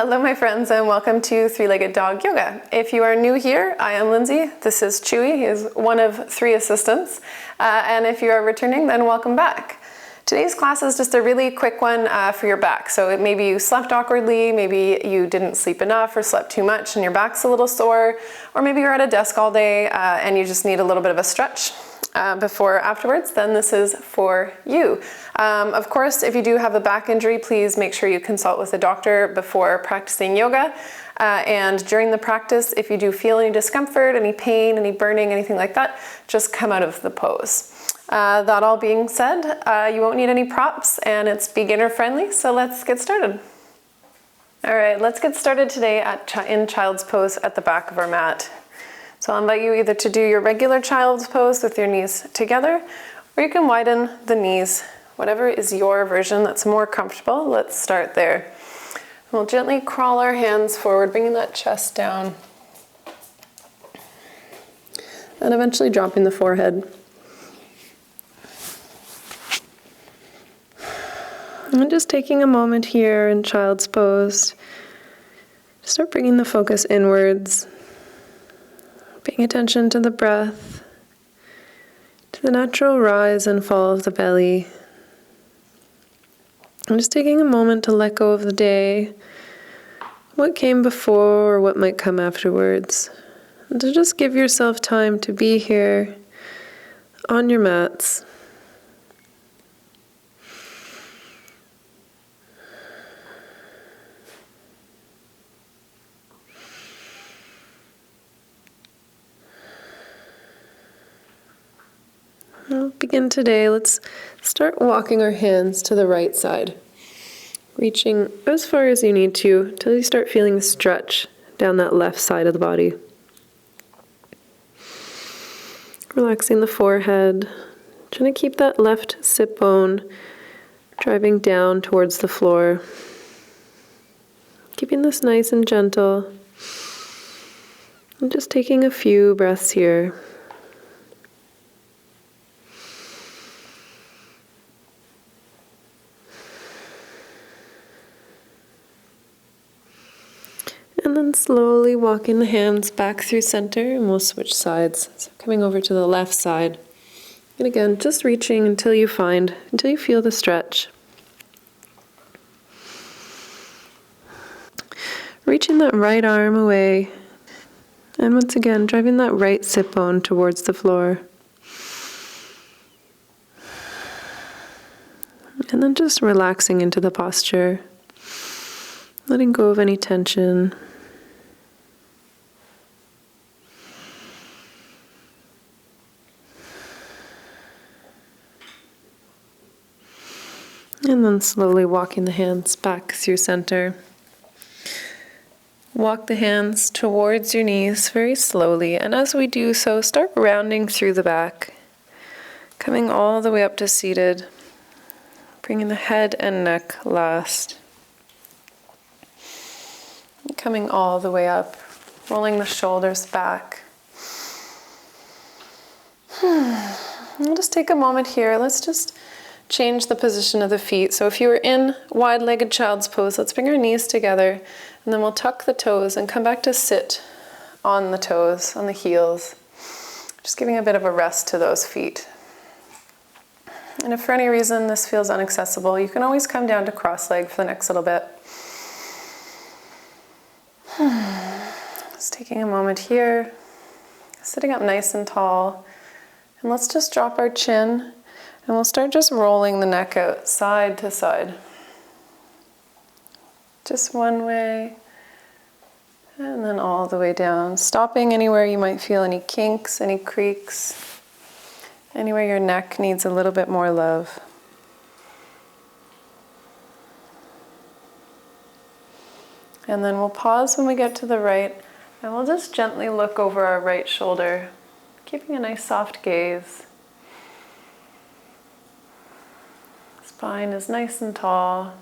Hello my friends and welcome to Three-Legged Dog Yoga. If you are new here, I am Lindsay. This is Chewie. He is one of 3 assistants. And if you are returning, then welcome back. Today's class is just a really quick one for your back. So maybe you slept awkwardly, maybe you didn't sleep enough or slept too much and your back's a little sore, or maybe you're at a desk all day and you just need a little bit of a stretch before afterwards, then this is for you. Of course, if you do have a back injury, please make sure you consult with a doctor before practicing yoga. And during the practice, if you do feel any discomfort, any pain, any burning, anything like that, just come out of the pose. That all being said, you won't need any props and it's beginner friendly, so let's get started. All right, let's get started today in child's pose at the back of our mat. So I'll invite you either to do your regular child's pose with your knees together, or you can widen the knees, whatever is your version that's more comfortable. Let's start there. We'll gently crawl our hands forward, bringing that chest down, and eventually dropping the forehead. And just taking a moment here in child's pose, start bringing the focus inwards. Paying attention to the breath, to the natural rise and fall of the belly. And just taking a moment to let go of the day, what came before or what might come afterwards. And to just give yourself time to be here on your mats. We'll begin today. Let's start walking our hands to the right side, reaching as far as you need to until you start feeling the stretch down that left side of the body. Relaxing the forehead, trying to keep that left sit bone driving down towards the floor. Keeping this nice and gentle, and just taking a few breaths here. And then slowly walking the hands back through center, and we'll switch sides. So coming over to the left side. And again, just reaching until you feel the stretch. Reaching that right arm away. And once again, driving that right sit bone towards the floor. And then just relaxing into the posture. Letting go of any tension. And then slowly walking the hands back through center. Walk the hands towards your knees very slowly, and as we do so, start rounding through the back, coming all the way up to seated, bringing the head and neck last. Coming all the way up, rolling the shoulders back. We'll just take a moment here. Let's just change the position of the feet. So if you were in wide-legged child's pose, let's bring our knees together, and then we'll tuck the toes and come back to sit on the toes, on the heels. Just giving a bit of a rest to those feet. And if for any reason this feels inaccessible, you can always come down to cross-legged for the next little bit. Just taking a moment here, sitting up nice and tall, and let's just drop our chin, and we'll start just rolling the neck out side to side. Just one way, and then all the way down, stopping anywhere you might feel any kinks, any creaks, anywhere your neck needs a little bit more love. And then we'll pause when we get to the right, and we'll just gently look over our right shoulder, keeping a nice soft gaze. Spine is nice and tall.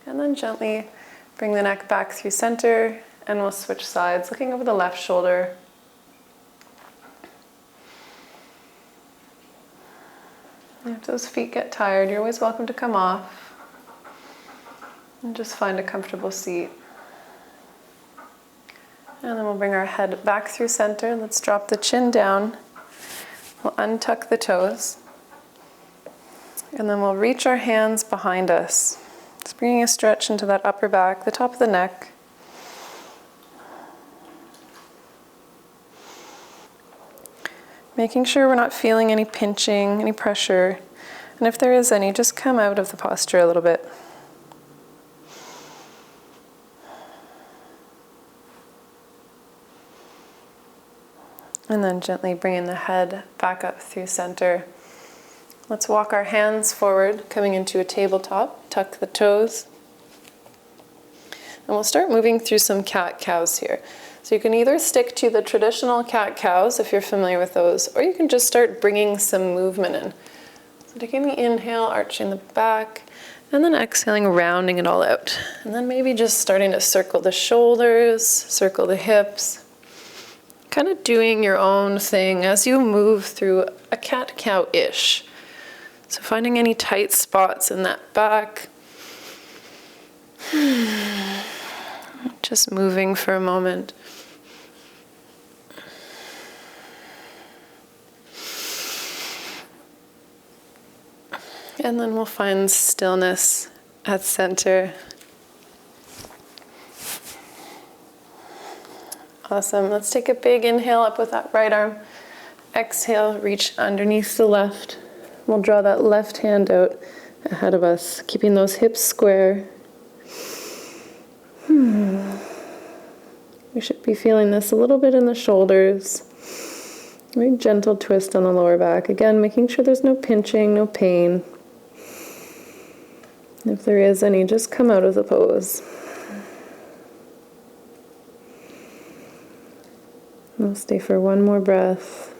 And then gently bring the neck back through center, and we'll switch sides, looking over the left shoulder. And if those feet get tired, you're always welcome to come off. And just find a comfortable seat. And then we'll bring our head back through center. Let's drop the chin down. We'll untuck the toes. And then we'll reach our hands behind us. Just bringing a stretch into that upper back, the top of the neck. Making sure we're not feeling any pinching, any pressure. And if there is any, just come out of the posture a little bit. And then gently bringing the head back up through center. Let's walk our hands forward, coming into a tabletop. Tuck the toes. And we'll start moving through some cat-cows here. So you can either stick to the traditional cat-cows if you're familiar with those, or you can just start bringing some movement in. So taking the inhale, arching the back, and then exhaling, rounding it all out. And then maybe just starting to circle the shoulders, circle the hips. Kind of doing your own thing as you move through a cat-cow-ish. So finding any tight spots in that back. Just moving for a moment. And then we'll find stillness at center. Awesome. Let's take a big inhale up with that right arm. Exhale, reach underneath the left. We'll draw that left hand out ahead of us, keeping those hips square. We should be feeling this a little bit in the shoulders. Very gentle twist on the lower back. Again, making sure there's no pinching, no pain. If there is any, just come out of the pose. We'll stay for one more breath.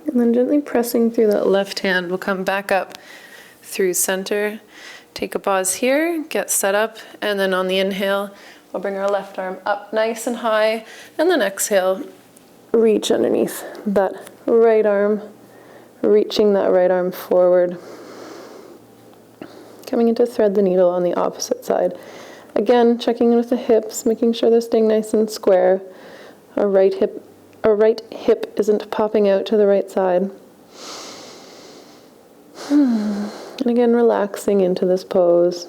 And then gently pressing through that left hand, we'll come back up through center. Take a pause here, get set up, and then on the inhale, we'll bring our left arm up nice and high, and then exhale, reach underneath that right arm, reaching that right arm forward. Coming into thread the needle on the opposite side. Again, checking in with the hips, making sure they're staying nice and square. Our right hip isn't popping out to the right side. And again, relaxing into this pose.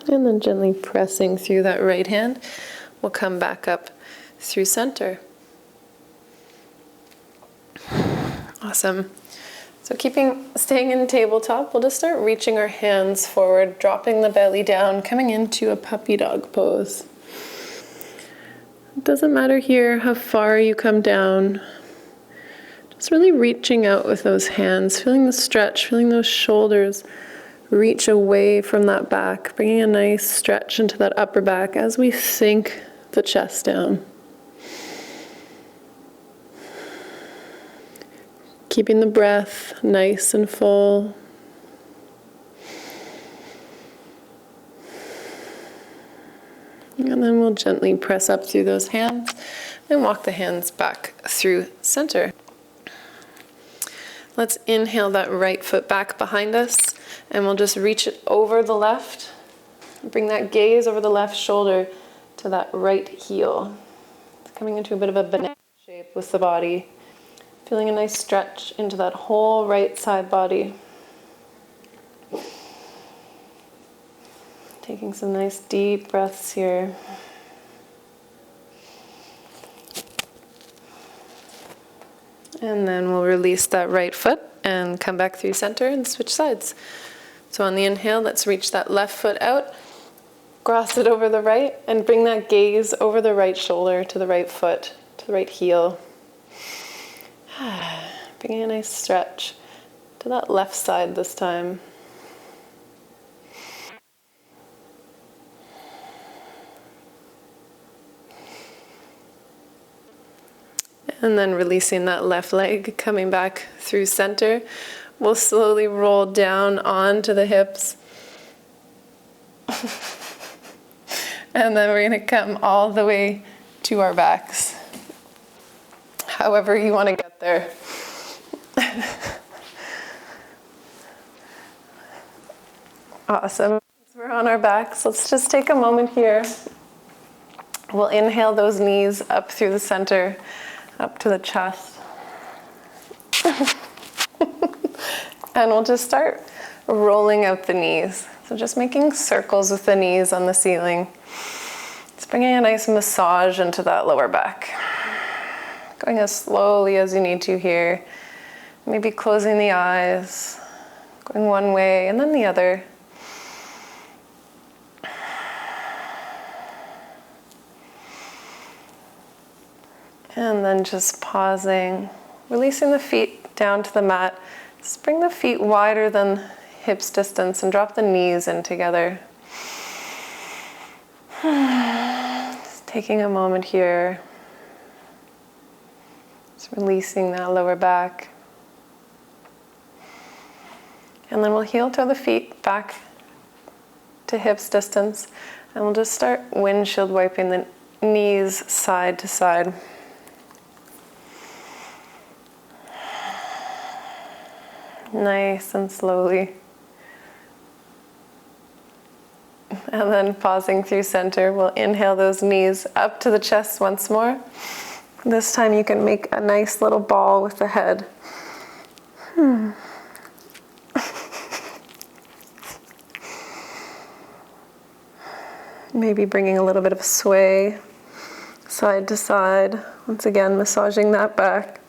And then gently pressing through that right hand, we'll come back up through center. Awesome. So staying in tabletop, we'll just start reaching our hands forward, dropping the belly down, coming into a puppy dog pose. It doesn't matter here how far you come down. Just really reaching out with those hands, feeling the stretch, feeling those shoulders reach away from that back, bringing a nice stretch into that upper back as we sink the chest down. Keeping the breath nice and full. And then we'll gently press up through those hands and walk the hands back through center. Let's inhale that right foot back behind us, and we'll just reach it over the left. Bring that gaze over the left shoulder to that right heel. Coming into a bit of a banana shape with the body. Feeling a nice stretch into that whole right side body. Taking some nice deep breaths here. And then we'll release that right foot and come back through center and switch sides. So on the inhale, let's reach that left foot out, cross it over the right, and bring that gaze over the right shoulder to the right foot, to the right heel. Bringing a nice stretch to that left side this time. And then releasing that left leg, coming back through center. We'll slowly roll down onto the hips. And then we're going to come all the way to our backs. However you want to get there. Awesome. We're on our backs. Let's just take a moment here. We'll inhale those knees up through the center, up to the chest. And we'll just start rolling out the knees. So just making circles with the knees on the ceiling. It's bringing a nice massage into that lower back. Going as slowly as you need to here. Maybe closing the eyes, going one way and then the other. And then just pausing, releasing the feet down to the mat. Just bring the feet wider than hips distance and drop the knees in together. Just taking a moment here. Just releasing that lower back. And then we'll heel toe the feet back to hips distance. And we'll just start windshield wiping the knees side to side. Nice and slowly. And then pausing through center, we'll inhale those knees up to the chest once more. This time you can make a nice little ball with the head. Maybe bringing a little bit of sway side to side. Once again, massaging that back.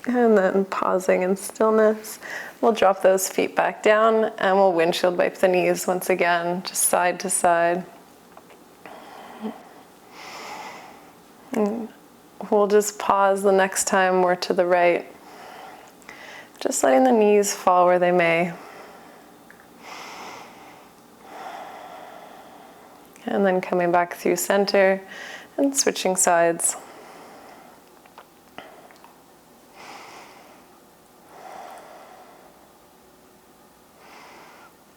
And then pausing in stillness. We'll drop those feet back down and we'll windshield wipe the knees once again, just side to side. And we'll just pause the next time we're to the right. Just letting the knees fall where they may. And then coming back through center and switching sides.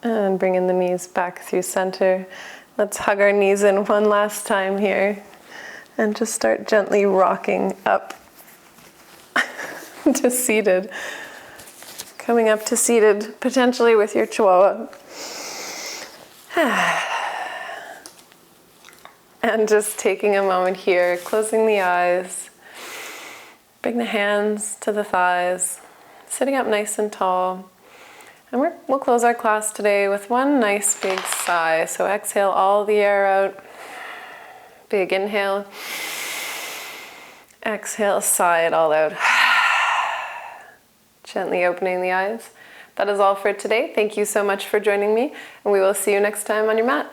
And bringing the knees back through center. Let's hug our knees in one last time here. And just start gently rocking up to seated. Coming up to seated, potentially with your chihuahua. And just taking a moment here, closing the eyes. Bring the hands to the thighs. Sitting up nice and tall. And we'll close our class today with one nice big sigh. So exhale all the air out. Big inhale. Exhale, sigh it all out. Gently opening the eyes. That is all for today. Thank you so much for joining me, and we will see you next time on your mat.